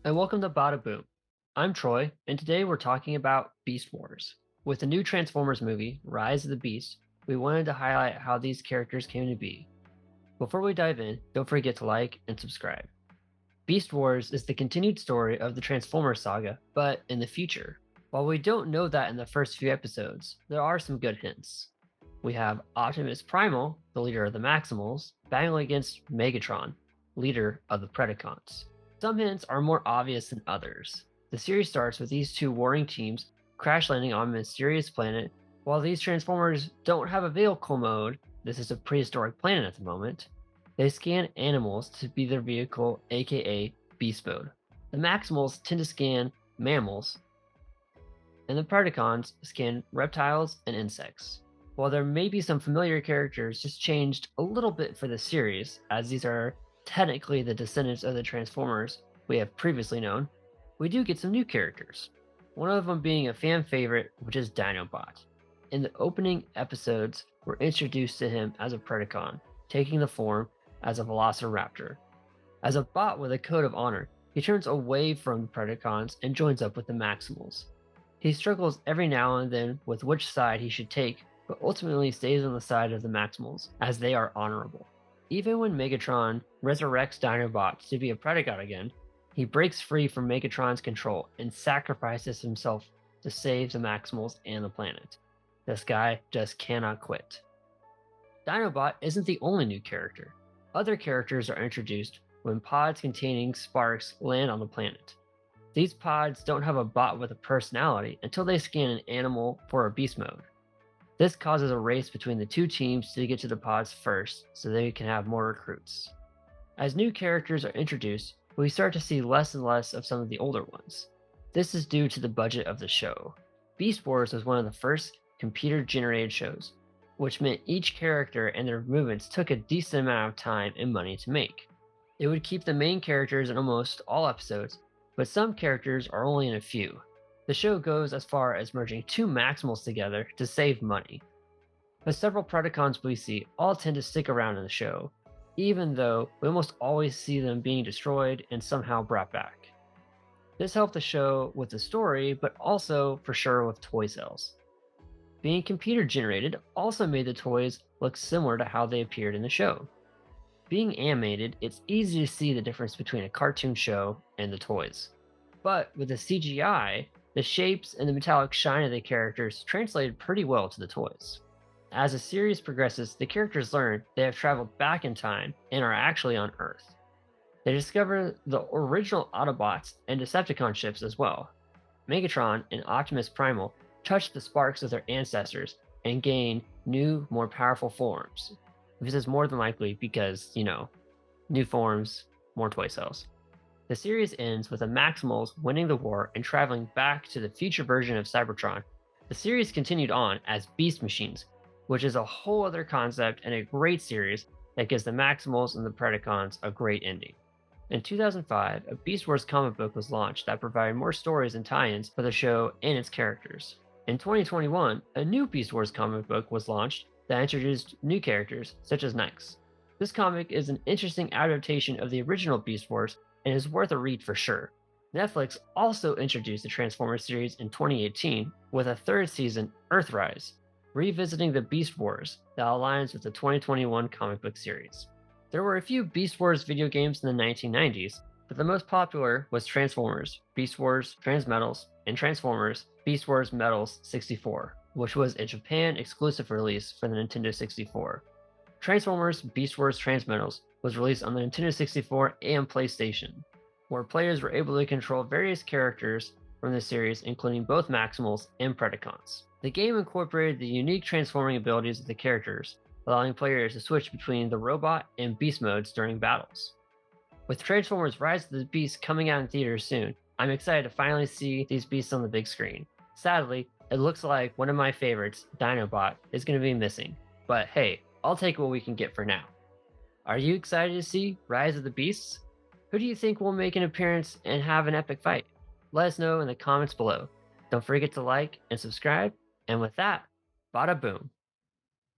and welcome to Bada Boom. I'm Troy, and today we're talking about Beast Wars. With the new Transformers movie, Rise of the Beast, we wanted to highlight how these characters came to be. Before we dive in, don't forget to like and subscribe. Beast Wars is the continued story of the Transformers saga, but in the future. While we don't know that in the first few episodes, there are some good hints. We have Optimus Primal, the leader of the Maximals, battling against Megatron, leader of the Predacons. Some hints are more obvious than others. The series starts with these two warring teams crash landing on a mysterious planet. While these Transformers don't have a vehicle mode, this is a prehistoric planet at the moment, they scan animals to be their vehicle, aka Beast Mode. The Maximals tend to scan mammals, and the Predacons scan reptiles and insects. While there may be some familiar characters just changed a little bit for the series, as these are technically the descendants of the Transformers we have previously known, we do get some new characters. One of them being a fan favorite, which is Dinobot. In the opening episodes, we're introduced to him as a Predacon, taking the form as a Velociraptor. As a bot with a code of honor, he turns away from the Predacons and joins up with the Maximals. He struggles every now and then with which side he should take, but ultimately stays on the side of the Maximals, as they are honorable. Even when Megatron resurrects Dinobot to be a Predacon again, he breaks free from Megatron's control and sacrifices himself to save the Maximals and the planet. This guy just cannot quit. Dinobot isn't the only new character. Other characters are introduced when pods containing sparks land on the planet. These pods don't have a bot with a personality until they scan an animal for a beast mode. This causes a race between the two teams to get to the pods first so they can have more recruits. As new characters are introduced, we start to see less and less of some of the older ones. This is due to the budget of the show. Beast Wars was one of the first computer generated shows, which meant each character and their movements took a decent amount of time and money to make. It would keep the main characters in almost all episodes, but some characters are only in a few. The show goes as far as merging two Maximals together to save money. But several Predacons we see all tend to stick around in the show, even though we almost always see them being destroyed and somehow brought back. This helped the show with the story, but also for sure with toy sales. Being computer generated also made the toys look similar to how they appeared in the show. Being animated, it's easy to see the difference between a cartoon show and the toys. But with the CGI, the shapes and the metallic shine of the characters translated pretty well to the toys. As the series progresses, the characters learn they have traveled back in time and are actually on Earth. They discover the original Autobots and Decepticon ships as well. Megatron and Optimus Primal touch the sparks of their ancestors and gain new, more powerful forms. This is more than likely because, new forms, more toy sales. The series ends with the Maximals winning the war and traveling back to the future version of Cybertron. The series continued on as Beast Machines, which is a whole other concept and a great series that gives the Maximals and the Predacons a great ending. In 2005, a Beast Wars comic book was launched that provided more stories and tie-ins for the show and its characters. In 2021, a new Beast Wars comic book was launched that introduced new characters, such as Nyx. This comic is an interesting adaptation of the original Beast Wars and is worth a read for sure. Netflix also introduced the Transformers series in 2018 with a third season, Earthrise, revisiting the Beast Wars that aligns with the 2021 comic book series. There were a few Beast Wars video games in the 1990s, but the most popular was Transformers, Beast Wars Transmetals, and Transformers Beast Wars Metals 64, which was a Japan exclusive release for the Nintendo 64. Transformers Beast Wars Transmetals was released on the Nintendo 64 and PlayStation, where players were able to control various characters from the series, including both Maximals and Predacons. The game incorporated the unique transforming abilities of the characters, allowing players to switch between the robot and beast modes during battles. With Transformers Rise of the Beast coming out in theaters soon, I'm excited to finally see these beasts on the big screen. Sadly, it looks like one of my favorites, Dinobot, is going to be missing, but hey, I'll take what we can get for now. Are you excited to see Rise of the Beasts? Who do you think will make an appearance and have an epic fight? Let us know in the comments below. Don't forget to like and subscribe, and with that, bada boom.